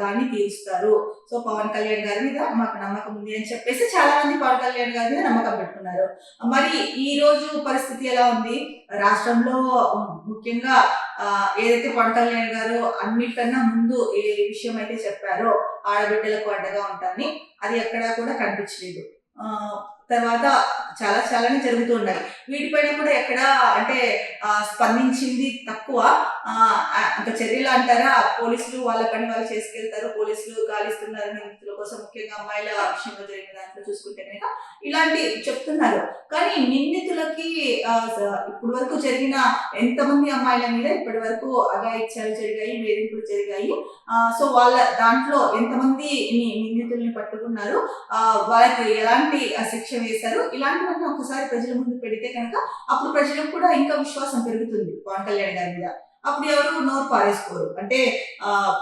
దాన్ని తీరుస్తారు. సో పవన్ కళ్యాణ్ గారి మీద మాకు నమ్మకం ఉంది అని చెప్పేసి చాలా మంది పవన్ కళ్యాణ్ గారి మీద నమ్మకం పెట్టుకున్నారు. మరి ఈ రోజు పరిస్థితి ఎలా ఉంది రాష్ట్రంలో? ముఖ్యంగా ఏదైతే పవన్ కళ్యాణ్ గారు అన్నిటికన్నా ముందు ఏ విషయం అయితే చెప్పారో ఆడబిడ్డలకు అండగా ఉంటారని, అది ఎక్కడా కూడా కనిపించలేదు. తర్వాత చాలానే జరుగుతూ ఉన్నాయి. వీటిపైన కూడా ఎక్కడ అంటే స్పందించింది తక్కువ. ఇంకా చర్యలు అంటారా, పోలీసులు వాళ్ళ పని వాళ్ళు చేసుకెళ్తారు, పోలీసులు గాలిస్తున్నారు నిందితుల కోసం, ముఖ్యంగా అమ్మాయిల విషయంలో జరిగిన దాంట్లో చూసుకుంటే కనుక ఇలాంటి చెప్తున్నారు. కానీ నిందితులకి ఇప్పటి వరకు జరిగిన ఎంతమంది అమ్మాయిల మీద ఇప్పటి వరకు అఘాయిత్యాలు జరిగాయి, వేధింపులు జరిగాయి, సో వాళ్ళ దాంట్లో ఎంతమంది నిందితుల్ని పట్టుకున్నారు, వాళ్ళకి ఎలాంటి శిక్ష వేశారు, ఇలాంటివన్నీ ఒకసారి ప్రజల ముందు పెడితే కనుక అప్పుడు ప్రజలకు కూడా ఇంకా విశ్వాసం పెరుగుతుంది పవన్ కళ్యాణ్ గారి మీద. అప్పుడు ఎవరు నోరు పారేసుకోరు. అంటే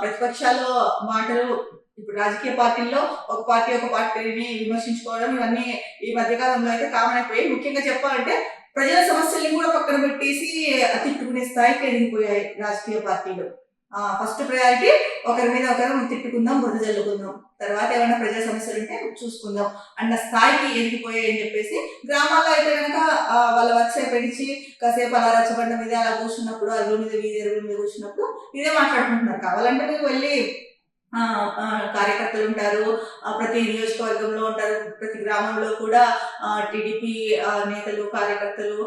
ప్రతిపక్షాలు మాటలు, ఇప్పుడు రాజకీయ పార్టీల్లో ఒక పార్టీని విమర్శించుకోవడం ఇవన్నీ ఈ మధ్యకాలంలో అయితే కామన్ అయిపోయాయి. ముఖ్యంగా చెప్పాలంటే ప్రజల సమస్యల్ని కూడా పక్కన పెట్టేసి తిట్టుకునే స్థాయికి ఎదిగిపోయాయి రాజకీయ పార్టీలు. ఫస్ట్ ప్రయారిటీ ఒకరి మీద ఒకరు తిట్టుకుందాం, బురద జల్లుకుందాం, తర్వాత ఏమైనా ప్రజా సమస్యలు ఉంటే చూసుకుందాం అన్న స్థాయికి ఎదిగిపోయాయి అని చెప్పేసి, గ్రామాల్లో అయితే కనుక వాళ్ళ వర్క్ పెడిచి కాసేపు అలా రచ్చబండ మీద అలా కూర్చున్నప్పుడు, అరుగుల మీద వీధి అరుగుల మీద కూర్చున్నప్పుడు ఇదే మాట్లాడుకుంటున్నారు. కావాలంటే మీరు వెళ్ళి ఆ, కార్యకర్తలు ఉంటారు, ప్రతి నియోజకవర్గంలో ఉంటారు, ప్రతి గ్రామంలో కూడా టీడీపీ నేతలు కార్యకర్తలు,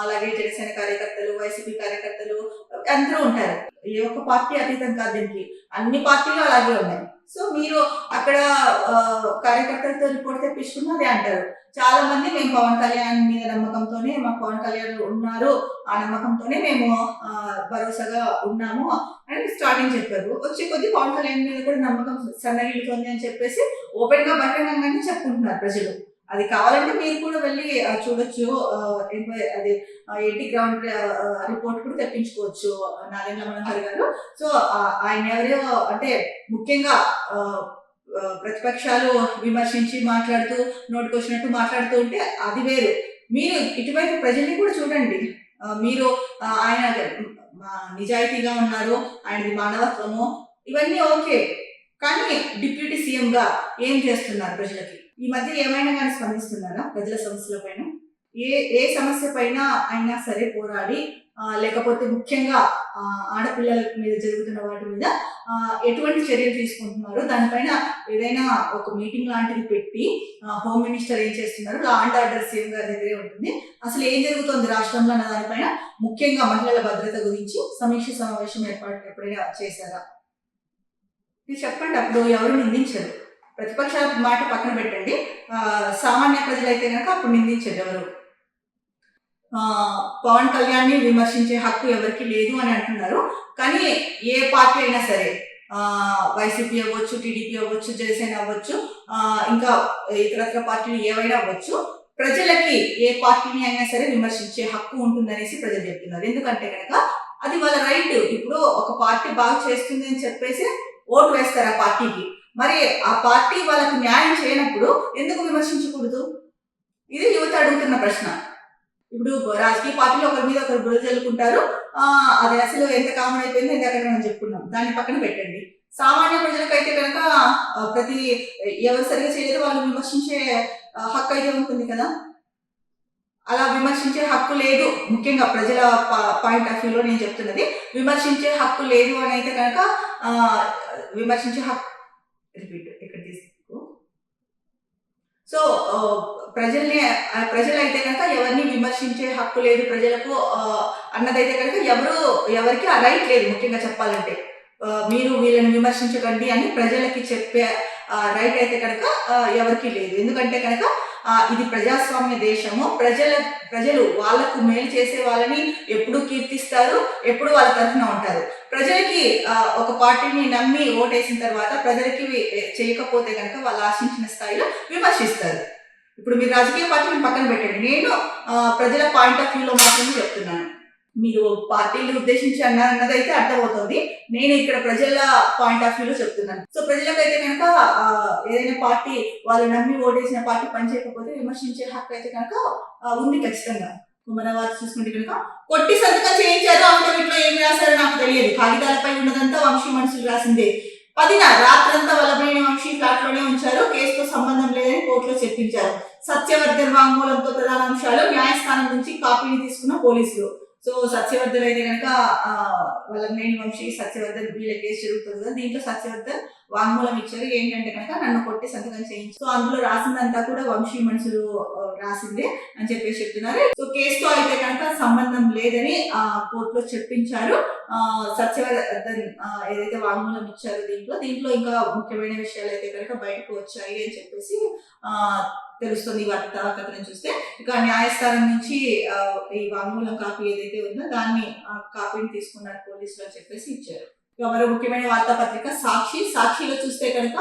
అలాగే జనసేన కార్యకర్తలు, వైసీపీ కార్యకర్తలు అందరూ ఉంటారు. ఏ ఒక్క పార్టీ అతీతం కాదు దీనికి, అన్ని పార్టీలు అలాగే ఉన్నాయి. సో మీరు అక్కడ కార్యకర్తలతో రిపోర్ట్ తెప్పించుకున్నదే అంటారు. చాలా మంది మేము పవన్ కళ్యాణ్ మీద నమ్మకంతోనే, మాకు పవన్ కళ్యాణ్ ఉన్నారు, ఆ నమ్మకంతోనే మేము భరోసాగా ఉన్నాము అని స్టార్టింగ్ చెప్పారు. వచ్చే కొద్ది పవన్ కళ్యాణ్ మీద కూడా నమ్మకం సన్నగిలుతోంది అని చెప్పేసి ఓపెన్ గా బహిరంగంగానే చెప్పుకుంటున్నారు ప్రజలు. అది కావాలంటే మీరు కూడా వెళ్ళి చూడొచ్చు, అది ఏంటి గ్రౌండ్ రిపోర్ట్ కూడా తెప్పించుకోవచ్చు నాదెండ్ల మనోహర్ గారు. సో ఆయన ఎవరో అంటే ముఖ్యంగా ప్రతిపక్షాలు విమర్శించి మాట్లాడుతూ నోటికొచ్చినట్టు మాట్లాడుతూ ఉంటే అది వేరు. మీరు ఇటువైపు ప్రజల్ని కూడా చూడండి. మీరు ఆయన నిజాయితీగా ఉన్నారు, ఆయనది మానవత్వము, ఇవన్నీ ఓకే, కానీ డిప్యూటీ సీఎం గా ఏం చేస్తున్నారు ప్రజలకి? ఈ మధ్య ఏమైనా కానీ స్పందిస్తున్నారా ప్రజల సమస్యల పైన? ఏ సమస్య పైన అయినా సరే పోరాడి, లేకపోతే ముఖ్యంగా ఆడపిల్లల మీద జరుగుతున్న వాటి మీద ఎటువంటి చర్యలు తీసుకుంటున్నారు, దానిపైన ఏదైనా ఒక మీటింగ్ లాంటిది పెట్టి హోమ్ మినిస్టర్ ఏం చేస్తున్నారు, లా అండ్ ఆర్డర్ సీఎం గారి దగ్గరే ఉంటుంది, అసలు ఏం జరుగుతుంది రాష్ట్రంలో అన్న దానిపైన, ముఖ్యంగా మహిళల భద్రత గురించి సమీక్ష సమావేశం ఎప్పుడైనా చేశారా? ఇది చెప్పండి. అప్పుడు ఎవరు నిందించరు. ప్రతిపక్షాల మాట పక్కన పెట్టండి, సామాన్య ప్రజలైతే కనుక అప్పుడు నిందించరు ఎవరు. పవన్ కళ్యాణ్ని విమర్శించే హక్కు ఎవరికి లేదు అని అంటున్నారు. కానీ ఏ పార్టీ అయినా సరే, వైసీపీ అవ్వచ్చు, టీడీపీ అవ్వచ్చు, జనసేన అవ్వచ్చు, ఇంకా ఇతరత్ర పార్టీలు ఏవైనా అవ్వచ్చు, ప్రజలకి ఏ పార్టీని అయినా సరే విమర్శించే హక్కు ఉంటుందనేసి ప్రజలు చెప్తున్నారు. ఎందుకంటే కనుక అది వాళ్ళ రైట్. ఇప్పుడు ఒక పార్టీ బాగా చేస్తుంది అని చెప్పేసి ఓటు వేస్తారు ఆ పార్టీకి. మరి ఆ పార్టీ వాళ్ళకు న్యాయం చేయనప్పుడు ఎందుకు విమర్శించకూడదు? ఇది యువత అడుగుతున్న ప్రశ్న. ఇప్పుడు రాజకీయ పార్టీలు ఒకరి మీద ఒకరు బురద చల్లుకుంటారు, అది అసలు ఎంత కామన్ అయిపోయిందో ఇందాక మనం చెప్పుకున్నాం, దాన్ని పక్కన పెట్టండి. సామాన్య ప్రజలకైతే కనుక ప్రతి ఎవరు సరిగా చేయలేదు వాళ్ళు విమర్శించే హక్కు అయితే ఉంటుంది కదా. అలా విమర్శించే హక్కు లేదు, ముఖ్యంగా ప్రజల పాయింట్ ఆఫ్ వ్యూలో నేను చెప్తున్నది, విమర్శించే హక్కు లేదు అని అయితే కనుక విమర్శించే హక్కు ఇక్కడ తీసుకో. సో ప్రజలైతే కనుక ఎవరిని విమర్శించే హక్కు లేదు ప్రజలకు అన్నదైతే కనుక ఎవరికి ఆ రైట్ లేదు. ముఖ్యంగా చెప్పాలంటే మీరు వీళ్ళని విమర్శించకండి అని ప్రజలకి చెప్పే రైట్ అయితే కనుక ఎవరికి లేదు. ఎందుకంటే కనుక ఇది ప్రజాస్వామ్య దేశము, ప్రజలు వాళ్ళకు మేలు చేసే వాళ్ళని ఎప్పుడు కీర్తిస్తారు, ఎప్పుడు వాళ్ళ తరఫున ఉంటారు. ప్రజలకి ఒక పార్టీని నమ్మి ఓటేసిన తర్వాత ప్రజలకి చేయకపోతే కనుక వాళ్ళు ఆశించిన స్థాయిలో విమర్శిస్తారు. ఇప్పుడు మీరు రాజకీయ పార్టీని పక్కన పెట్టండి, నేను ప్రజల పాయింట్ ఆఫ్ వ్యూలో మాత్రమే చెప్తున్నాను. మీరు పార్టీలు ఉద్దేశించి అన్నదైతే అర్థమవుతుంది, నేను ఇక్కడ ప్రజల పాయింట్ ఆఫ్ వ్యూలో చెప్తున్నాను. సో ప్రజలకైతే కనుక ఏదైనా పార్టీ వాళ్ళు నమ్మి ఓటేసిన పార్టీ పనిచేయకపోతే విమర్శించే హక్కు అయితే కనుక ఉంది ఖచ్చితంగా. మన వారు చూసుకుంటే కనుక కొట్టి సంతకం చేయించారు, అఫిడవిట్లో ఏం రాశారో నాకు తెలియదు, కాగితాలపై ఉన్నదంతా వంశీ మనుషులు రాసిందే. 10న రాత్రంతా వల్లభనేని వంశీ ఫ్లాట్ లోనే ఉంచారు, కేసుతో సంబంధం లేదని కోర్టులో చెప్పించారు. సత్యవర్ధన్ వాంగ్మూలంతో ప్రధాన అంశాలు, న్యాయస్థానం నుంచి కాపీని తీసుకున్న పోలీసులు. సో సత్యవర్ధన్ అయితే కనుక వల్లభనేని వంశీ, సత్యవర్ధన్ వీళ్ళ కేసు జరుగుతుంది కదా, దీంట్లో సత్యవర్ధన్ వాంగ్మూలం ఇచ్చారు. ఏంటంటే కనుక నన్ను కొట్టి సంతకం చేయించు, సో అందులో రాసిందంతా కూడా వంశీ మనుషులు రాసిందే అని చెప్పేసి చెప్తున్నారు. సో కేసుతో అయితే కనుక సంబంధం లేదని కోర్టులో చెప్పించారు. సత్యవర్ధన్ ఏదైతే వాంగ్మూలం ఇచ్చారో దీంట్లో ఇంకా ముఖ్యమైన విషయాలు అయితే కనుక బయటకు వచ్చాయి అని చెప్పేసి తెలుస్తుంది వార్త కథనం చూస్తే. ఇక న్యాయస్థానం నుంచి ఈ వాంగ్మూలం కాపీ ఏదైతే ఉందో దాన్ని కాపీని తీసుకున్నారు పోలీసులు అని చెప్పేసి ఇచ్చారు. ఇక మరో ముఖ్యమైన వార్తాపత్రిక సాక్షిలో చూస్తే కనుక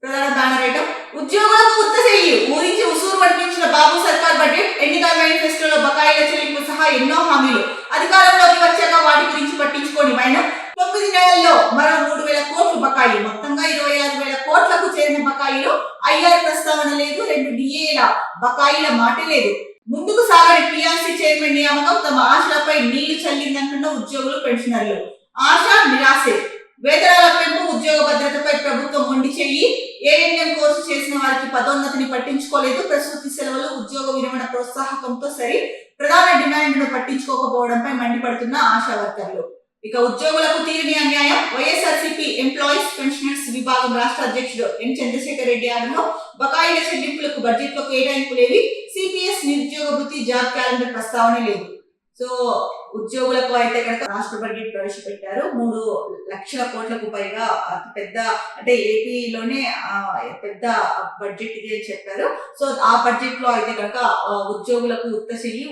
ప్రధాన బ్యానర్ ఐటమ్, ఉద్యోగులకు ఉత్త చెయ్యి ఊరించి ఉసూరు పడిపించిన బాబు సర్కార్ బడ్జెట్, ఎన్నికల మేనిఫెస్టోలో బకాయిల చెల్లింపు సహా ఎన్నో హామీలు, అధికారంలోకి వచ్చాక వాటి గురించి పట్టించుకోండి మైనం. 9 నెలల్లో మరో 3,000 కోట్లు బకాయి, మొత్తంగా 26,000 కోట్లకు చేరిన బకాయిలు. ఐఆర్ ప్రస్తావన లేదు, 2 డిఏల బకాయిల మాటే లేదు. ముందుకు సాగని టీఆర్సీ చైర్మన్ నియామకం తమ ఆశలపై నీళ్లు చల్లిందంటున్న ఉద్యోగులు, పెన్షనర్లు. ఆశ నిరాశే. వేతనాల పెంపు, ఉద్యోగ భద్రతపై ప్రభుత్వం మొండి చెయ్యి. ఏఎన్ఎం కోర్సు చేసిన వారికి పదోన్నతిని పట్టించుకోలేదు. ప్రసూతి సెలవులు, ఉద్యోగ విరమణ ప్రోత్సాహకంతో సరి. ప్రధాన డిమాండ్ను పట్టించుకోకపోవడంపై మండిపడుతున్న ఆశా వర్కర్లు. ఇక ఉద్యోగులకు తీరని అన్యాయం. వైఎస్ఆర్సీపీ ఎంప్లాయీస్ పెన్షనర్స్ విభాగం రాష్ట్ర అధ్యక్షుడు ఎన్ చంద్రశేఖర్ రెడ్డి ఆధ్వర్యంలో బకాయిల చెల్లింపులకు బడ్జెట్ లో కేటాయింపులేవి. సిపిఎస్ నిరుద్యోగ భృతి జాబ్ క్యాలెండర్ ప్రస్తావన లేదు. సో ఉద్యోగులకు అయితే కనుక రాష్ట్ర బడ్జెట్ ప్రవేశపెట్టారు. 3 లక్షల కోట్లకు పైగా అతి పెద్ద, అంటే ఏపీలోనే పెద్ద బడ్జెట్ ఇది అని చెప్పారు. సో ఆ బడ్జెట్ లో అయితే కనుక ఉద్యోగులకు ఉత్తశయ్యి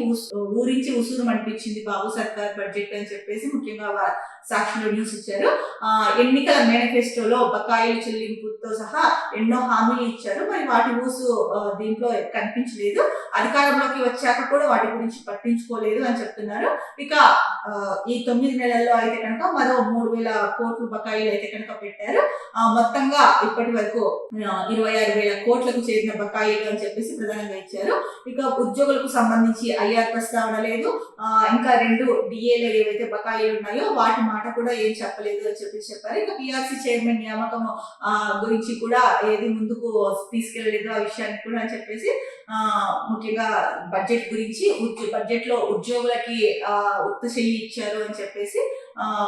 ఊరించి ఉసూరు అనిపించింది బాబు సర్కార్ బడ్జెట్ అని చెప్పేసి ముఖ్యంగా సాక్షిలో న్యూస్ ఇచ్చారు. ఎన్నికల మేనిఫెస్టోలో బకాయిల చెల్లింపుతో సహా ఎన్నో హామీలు ఇచ్చారు. మరి వాటి ఊసు దీంట్లో కనిపించలేదు. అధికారంలోకి వచ్చాక కూడా వాటి గురించి పట్టించుకోలేదు అని చెప్తున్నారు. ఇక ఈ 9 నెలల్లో అయితే కనుక మరో 3,000 కోట్లు బకాయిలు అయితే కనుక పెట్టారు. మొత్తంగా ఇప్పటి వరకు 26,000 కోట్లకు చేరిన బకాయిలు అని చెప్పేసి ప్రధానంగా ఇచ్చారు. ఇక ఉద్యోగులకు సంబంధించి ఐఆర్ ప్రస్తావన లేదు. ఇంకా 2 డిఏలు ఏవైతే బకాయిలు ఉన్నాయో వాటి మాట కూడా ఏం చెప్పలేదు అని చెప్పేసి చెప్పారు. ఇక పిఆర్సీ చైర్మన్ నియామకం గురించి కూడా ఏది ముందుకు తీసుకెళ్లలేదు ఆ విషయాన్ని కూడా అని చెప్పేసి ముఖ్యంగా బడ్జెట్ గురించి బడ్జెట్ లో ఉద్యోగులకి ఉత్తశయ్యి ఇచ్చారు అని చెప్పేసి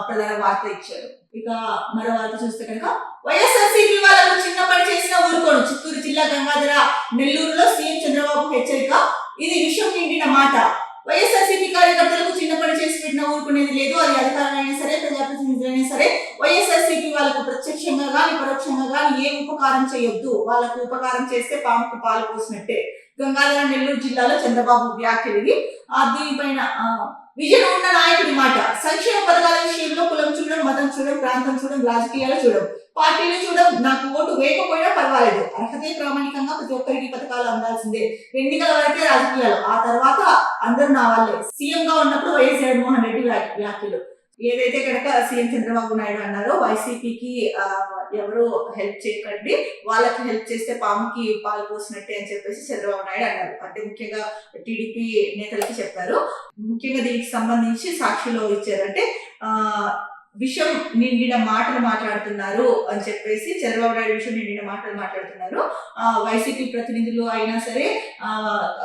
ప్రధాన వార్త ఇచ్చారు. ఇక మరో వార్త చూస్తే కనుక వైఎస్ఆర్సీపీ వాళ్ళకు చిన్న పని చేసిన ఊరుకోను. చిత్తూరు జిల్లా గంగాధర నెల్లూరులో సీఎం చంద్రబాబు హెచ్చరిక. ఇది విషయం నిండిన మాట. వైఎస్ఆర్సీపీ కార్యకర్తలకు చిన్న పని చేసి పెట్టిన ఊరుకునేది లేదు. అది అధికారులైనా సరే ప్రజాప్రతినిధులైనా సరే వైఎస్ఆర్సీపీ వాళ్ళకు ప్రత్యక్షంగా గాని పరోక్షంగా గాని ఏ ఉపకారం చేయొద్దు. వాళ్ళకు ఉపకారం చేస్తే పాముకు పాలు పోసినట్టే. గంగాధర నెల్లూరు జిల్లాలో చంద్రబాబు వ్యాఖ్యలు. దీనిపైన విజన్ ఉన్న నాయకుడి మాట. సంక్షేమ పథకాల విషయంలో కులం చూడడం, మతం చూడడం, ప్రాంతం చూడడం, రాజకీయాలు చూడడం, పార్టీలు చూడడం, నాకు ఓటు వేయకపోయినా పర్వాలేదు, అర్హతే ప్రామాణికంగా ప్రతి ఒక్కరికి పథకాలు అందాల్సిందే, ఎన్నికల వరకే రాజకీయాలు, ఆ తర్వాత అందరూ నా వాళ్ళే. సీఎం గా ఉన్నప్పుడు వైఎస్ జగన్మోహన్ రెడ్డి వ్యాఖ్యలు. ఏదైతే కనుక సీఎం చంద్రబాబు నాయుడు అన్నారో వైసీపీకి ఎవరు హెల్ప్ చేయకండి, వాళ్ళకి హెల్ప్ చేస్తే పాముకి పాలు పోసినట్టే అని చెప్పేసి చంద్రబాబు నాయుడు అన్నారు. అంటే ముఖ్యంగా టీడీపీ నేతలకి చెప్పారు. ముఖ్యంగా దీనికి సంబంధించి సాక్షిలో ఇచ్చారు. అంటే విషయం నిండిన మాటలు మాట్లాడుతున్నారు అని చెప్పేసి చంద్రబాబు నాయుడు విషయం నిండిన మాటలు మాట్లాడుతున్నారు. వైసీపీ ప్రతినిధులు అయినా సరే,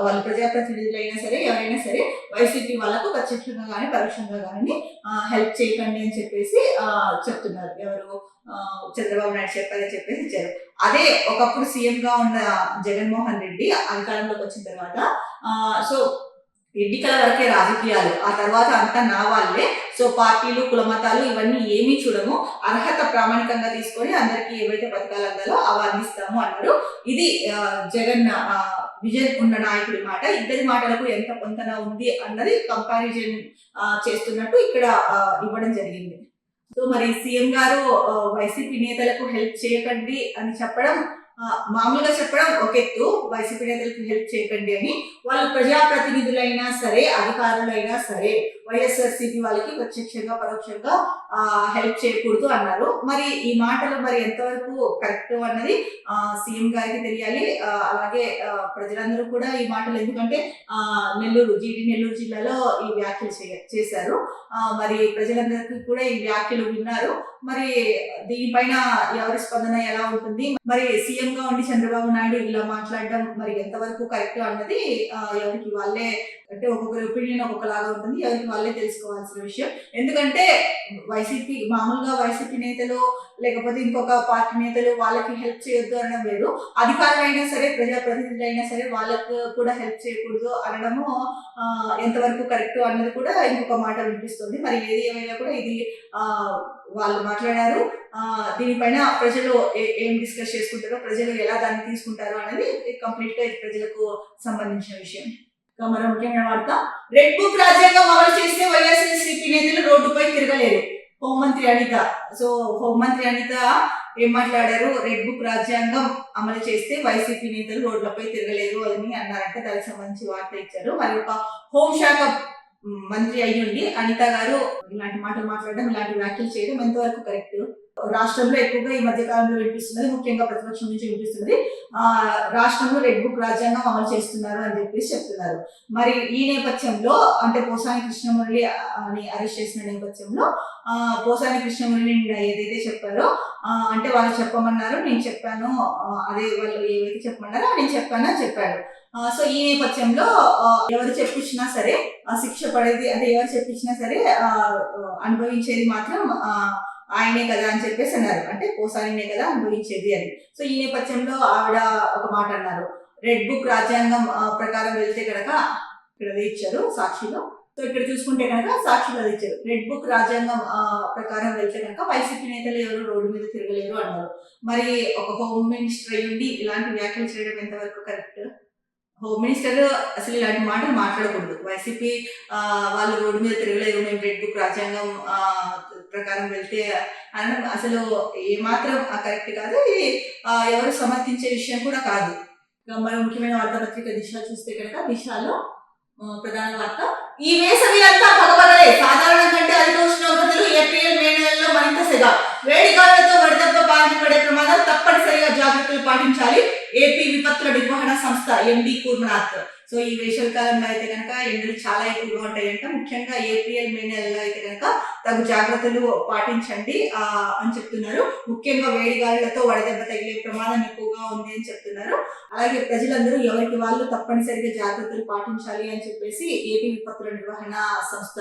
వాళ్ళ ప్రజాప్రతినిధులు అయినా సరే, ఎవరైనా సరే వైసీపీ వాళ్ళకు ప్రత్యక్షంగా కానీ పరోక్షంగా కానీ హెల్ప్ చేయకండి అని చెప్పేసి చెప్తున్నారు. ఎవరు? చంద్రబాబు నాయుడు చెప్పారని చెప్పేసి ఇచ్చారు. అదే ఒకప్పుడు సీఎం గా ఉన్న జగన్మోహన్ రెడ్డి అధికారంలోకి వచ్చిన తర్వాత సో ఎన్నికల వరకే రాజకీయాలు, ఆ తర్వాత అంతా నా వాళ్ళే, సో పార్టీలు కులమతాలు ఇవన్నీ ఏమీ చూడము, అర్హత ప్రామాణికంగా తీసుకొని అందరికీ ఏవైతే పథకాలు అందాలో అవి అందిస్తాము అన్నారు. ఇది జగన్ విజన్ ఉన్న నాయకుడి మాట. ఇద్దరి మాటలకు ఎంత పొంతన ఉంది అన్నది కంపారిజన్ చేస్తున్నట్టు ఇక్కడ ఇవ్వడం జరిగింది. సో మరి సీఎం గారు వైసీపీ నేతలకు హెల్ప్ చేయకండి అని చెప్పడం, మామూలుగా చెప్పడం ఒక ఎత్తు, వైసీపీ నేతలకు హెల్ప్ చేయకండి అని. వాళ్ళు ప్రజాప్రతినిధులైనా సరే, అధికారులైనా సరే వైఎస్ఆర్సీపీ వాళ్ళకి ప్రత్యక్షంగా పరోక్షంగా హెల్ప్ చేయకూడదు అన్నారు. మరి ఈ మాటలు మరి ఎంతవరకు కరెక్ట్ అన్నది సీఎం గారికి తెలియాలి. అలాగే ప్రజలందరూ కూడా ఈ మాటలు, ఎందుకంటే నెల్లూరు జిల్లాలో ఈ వ్యాఖ్యలు చేశారు. మరి ప్రజలందరికీ కూడా ఈ వ్యాఖ్యలు విన్నారు. మరి దీనిపైన ఎవరి స్పందన ఎలా ఉంటుంది, మరి సీఎం గా ఉండి చంద్రబాబు నాయుడు ఇలా మాట్లాడడం మరి ఎంతవరకు కరెక్ట్ అన్నది ఎవరికి వాళ్ళే, అంటే ఒక్కొక్కరి ఒపీనియన్ ఒక్కొక్కలాగా ఉంటుంది, ఎవరికి వాళ్ళే తెలుసుకోవాల్సిన విషయం. ఎందుకంటే మామూలుగా వైసీపీ నేతలు లేకపోతే ఇంకొక పార్టీ నేతలు వాళ్ళకి హెల్ప్ చేయొద్దు అనడం వేరు, అధికారులైనా సరే ప్రజాప్రతినిధులైనా సరే వాళ్ళకు కూడా హెల్ప్ చేయకూడదు అనడము ఎంతవరకు కరెక్ట్ అన్నది కూడా ఇంకొక మాట వినిపిస్తుంది. మరి ఏది ఏమైనా కూడా ఇది వాళ్ళు మాట్లాడారు. దీనిపైన ప్రజలు ఏం డిస్కస్ చేసుకుంటారో, ప్రజలు ఎలా దాన్ని తీసుకుంటారో అనేది కంప్లీట్ గా ప్రజలకు సంబంధించిన విషయం. మరో ముఖ్యమైన వార్త, రెడ్ బుక్ రాజ్యాంగం అమలు చేస్తే వైఎస్ఆర్సీపీ నేతలు రోడ్డుపై తిరగలేరు. హోంమంత్రి అనిత. సో హోంమంత్రి అనిత ఏం మాట్లాడారు? రెడ్ బుక్ రాజ్యాంగం అమలు చేస్తే వైసీపీ నేతలు రోడ్లపై తిరగలేరు అని అన్నారంటే దానికి సంబంధించి వార్త ఇచ్చారు. మరి ఒక హోంశాఖ మంత్రి అయ్యుండి అనిత గారు ఇలాంటి మాటలు మాట్లాడడం, ఇలాంటి వ్యాఖ్యలు చేయడం ఎంతవరకు కరెక్ట్? రాష్ట్రంలో ఎక్కువగా ఈ మధ్య కాలంలో వినిపిస్తున్నది, ముఖ్యంగా ప్రతిపక్షం నుంచి వినిపిస్తున్నది, రాష్ట్రంలో రెడ్ బుక్ రాజ్యాంగం అమలు చేస్తున్నారు అని చెప్పేసి చెప్తున్నారు. మరి ఈ నేపథ్యంలో, అంటే పోసాని కృష్ణమురళి అని అరెస్ట్ చేసిన నేపథ్యంలో పోసాని కృష్ణమురళి ఏదైతే చెప్పారో, అంటే వాళ్ళు చెప్పమన్నారు, నేను చెప్పాను, అదే వాళ్ళు ఏవైతే చెప్పమన్నారో నేను చెప్పాను. సో ఈ నేపథ్యంలో ఎవరు చెప్పించినా సరే శిక్ష పడేది, అంటే ఎవరు చెప్పించినా సరే అనుభవించేది మాత్రం ఆయనే కదా అని చెప్పేసి అన్నారు. అంటే పోసానినే కదా అనుభవించేది అని. సో ఈ నేపథ్యంలో ఆవిడ ఒక మాట అన్నారు, రెడ్ బుక్ రాజ్యాంగం ప్రకారం వెళ్తే కనుక ఇక్కడ ఇచ్చారు సాక్షిలో. సో ఇక్కడ చూసుకుంటే కనుక సాక్షిలో ఇచ్చారు, రెడ్ బుక్ రాజ్యాంగం ప్రకారం వెళ్తే కనుక వైసీపీ నేతలు ఎవరు రోడ్డు మీద తిరగలేరు అన్నారు. మరి ఒక హోమ్ మినిస్టర్ అయ్యుండి ఇలాంటి వ్యాఖ్యలు చేయడం ఎంతవరకు కరెక్ట్? హోమ్ మినిస్టర్ అసలు ఇలాంటి మాటలు మాట్లాడకూడదు. వైసీపీ వాళ్ళు రోడ్డు మీద తిరగలేరు, మేము రెడ్ బుక్ రాజ్యాంగం ప్రకారం వెళ్తే అనడం అసలు ఏమాత్రం కరెక్ట్ కాదు. ఇది ఎవరు సమర్థించే విషయం కూడా కాదు. మరి ముఖ్యమైన వార్తాపత్రిక దిశ చూస్తే కనుక దిశలో ప్రధాన వార్త, ఈ వేసవి అంతా పగపగలే, సాధారణం కంటే అధిక ఉష్ణోగ్రతలు ఏప్రిల్ మే నెలల్లో మరింత సెగ, వేడి గాలులతో వడదెబ్బ బారిన పడే ప్రమాదం, తప్పనిసరిగా జాగ్రత్తలు పాటించాలి ఏపీ విపత్తుల నిర్వహణ సంస్థ ఎండి కూర్మనాథ్. సో ఈ వేసవి కాలంలో అయితే కనుక ఎండలు చాలా ఎక్కువగా ఉంటాయంట. ముఖ్యంగా ఏప్రిల్ మే నెలలో అయితే కనుక తగు జాగ్రత్తలు పాటించండి అని చెప్తున్నారు. ముఖ్యంగా వేడి గాలులతో వడదెబ్బ తగిలే ప్రమాదం ఎక్కువగా ఉంది అని చెప్తున్నారు. అలాగే ప్రజలందరూ ఎవరికి వాళ్ళు తప్పనిసరిగా జాగ్రత్తలు పాటించాలి అని చెప్పేసి ఏపీ విపత్తుల నిర్వహణ సంస్థ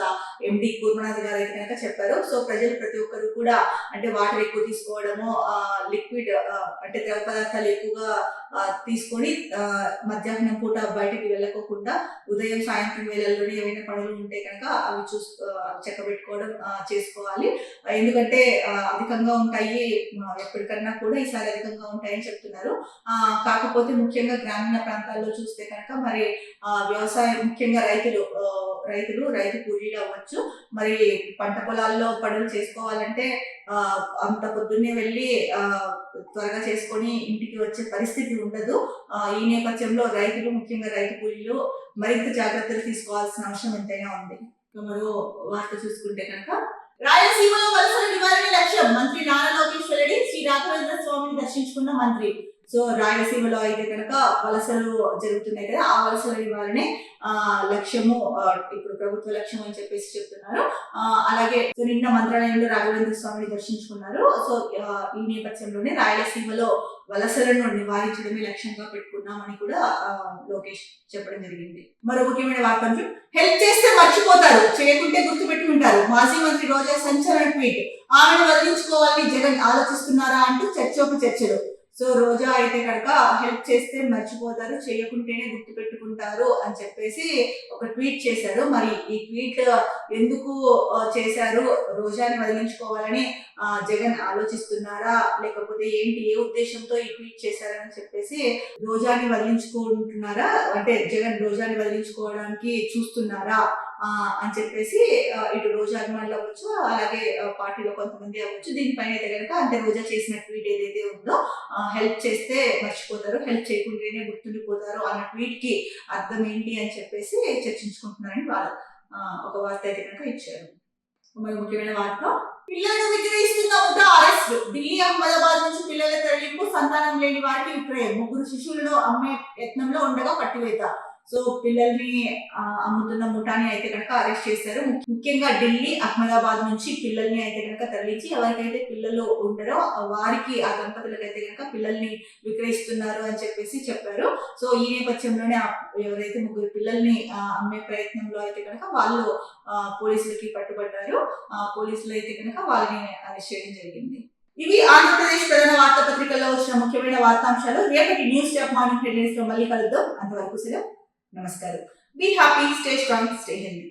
ఎండి కూర్మనాథ్ గారు అయితే కనుక చెప్పారు. సో ప్రజలు ప్రతి ఒక్కరు కూడా అంటే వాటర్ ఎక్కువ తీసుకోవడము, లిక్విడ్ అంటే ద్రవ పదార్థాలు ఎక్కువగా తీసుకొని మధ్యాహ్నం పూట బయటకు వెళ్ళకోకుండా ఉదయం సాయంత్రం వేళల్లోనే ఏమైనా పనులు ఉంటే కనుక అవి చెక్కబెట్టుకోవడం చేసుకోవాలి. ఎందుకంటే అధికంగా ఉంటాయి, ఎప్పటికన్నా కూడా ఈసారి అధికంగా ఉంటాయని చెప్తున్నారు. కాకపోతే ముఖ్యంగా గ్రామీణ ప్రాంతాల్లో చూస్తే కనుక మరి వ్యవసాయం ముఖ్యంగా రైతు కూలీలు అవ్వచ్చు, మరి పంట పొలాల్లో పనులు చేసుకోవాలంటే అంత పొద్దున్నే వెళ్ళి త్వరగా చేసుకొని ఇంటికి వచ్చే పరిస్థితి ఉండదు. ఈ నేపథ్యంలో రైతులు ముఖ్యంగా రైతు కూలీలు మరింత జాగ్రత్తలు తీసుకోవాల్సిన అవసరం ఎంతైనా ఉంది. మరో వార్త చూసుకుంటే కనుక, రాయలసీమలో వలసల నివారణ లక్ష్యం, మంత్రి నారా లోకేష్ వెల్లడి, శ్రీ రాఘవేంద్ర స్వామిని దర్శించుకున్న మంత్రి. సో రాయలసీమలో అయితే కనుక వలసలు జరుగుతున్నాయి కదా, ఆ వలసల నివారణే లక్ష్యము, ఇప్పుడు ప్రభుత్వ లక్ష్యం అని చెప్పేసి చెప్తున్నారు. అలాగే నిన్న మంత్రాలయంలో రాఘవేంద్ర స్వామిని దర్శించుకున్నారు. సో ఈ నేపథ్యంలోనే రాయలసీమలో వలసలను నివారించడమే లక్ష్యంగా పెట్టుకున్నామని కూడా లోకేష్ చెప్పడం జరిగింది. మరో ముఖ్యమైన వార్తంశం, హెల్ప్ చేస్తే మర్చిపోతారు, చేయకుంటే గుర్తు పెట్టుకుంటారు, మాజీ మంత్రి రోజా సంచలన ట్వీట్, ఆమెను వదిలించుకోవాలని జగన్ ఆలోచిస్తున్నారా అంటూ చర్చలు. సో రోజా అయితే కనుక హెల్ప్ చేస్తే మర్చిపోతారు, చేయకుంటేనే గుర్తు పెట్టుకుంటారు అని చెప్పేసి ఒక ట్వీట్ చేశారు. మరి ఈ ట్వీట్ ఎందుకు చేశారు, రోజాని వదిలించుకోవాలని జగన్ ఆలోచిస్తున్నారా, లేకపోతే ఏంటి, ఏ ఉద్దేశంతో ఈ ట్వీట్ చేశారని చెప్పేసి, రోజాని వదిలించుకుంటున్నారా అంటే జగన్ రోజాని వదిలించుకోవడానికి చూస్తున్నారా అని చెప్పేసి ఇటు రోజా అభిమానులు అవ్వచ్చు, అలాగే పార్టీలో కొంతమంది అవ్వచ్చు, దీనిపైన అయితే కనుక అంటే రోజా చేసిన ట్వీట్ ఏదైతే ఉందో హెల్ప్ చేస్తే మర్చిపోతారు, హెల్ప్ చేయకుండానే గుర్తుండిపోతారు అన్న ట్వీట్ కి అర్థం ఏంటి అని చెప్పేసి చర్చించుకుంటున్నారని వాళ్ళు ఒక వార్త అయితే కనుక ఇచ్చారు. మరి ముఖ్యమైన వార్త, పిల్లలను విక్రయిస్తున్న ముఠా అరెస్ట్, ఢిల్లీ అహ్మదాబాద్ నుంచి పిల్లల తరలింపు, సంతానం లేని వారికి విక్రయం, 3 శిశువులను అమ్మే యత్నంలో ఉండగా పట్టివేత. సో పిల్లల్ని అమ్ముతున్న ముఠాని అయితే కనుక అరెస్ట్ చేశారు. ముఖ్యంగా ఢిల్లీ అహ్మదాబాద్ నుంచి పిల్లల్ని అయితే కనుక తరలించి ఎవరికైతే పిల్లలు ఉండరో వారికి, ఆ దంపతులకైతే కనుక పిల్లల్ని విక్రయిస్తున్నారు అని చెప్పేసి చెప్పారు. సో ఈ నేపథ్యంలోనే ఎవరైతే 3 పిల్లల్ని అమ్మే ప్రయత్నంలో అయితే కనుక వాళ్ళు పోలీసులకి పట్టుబడ్డారు. పోలీసులు అయితే కనుక వాళ్ళని అరెస్ట్ చేయడం జరిగింది. ఇవి ఆంధ్రప్రదేశ్ ప్రధాన వార్తాపత్రికల్లో వచ్చిన ముఖ్యమైన వార్తాంశాలు. రేపటి న్యూస్ టాప్ మార్నింగ్ హెడ్లైన్స్ లో మళ్ళీ కలుద్దాం. అంతవరకు సెలవు, నమస్కారం. Be happy, stay strong, stay healthy.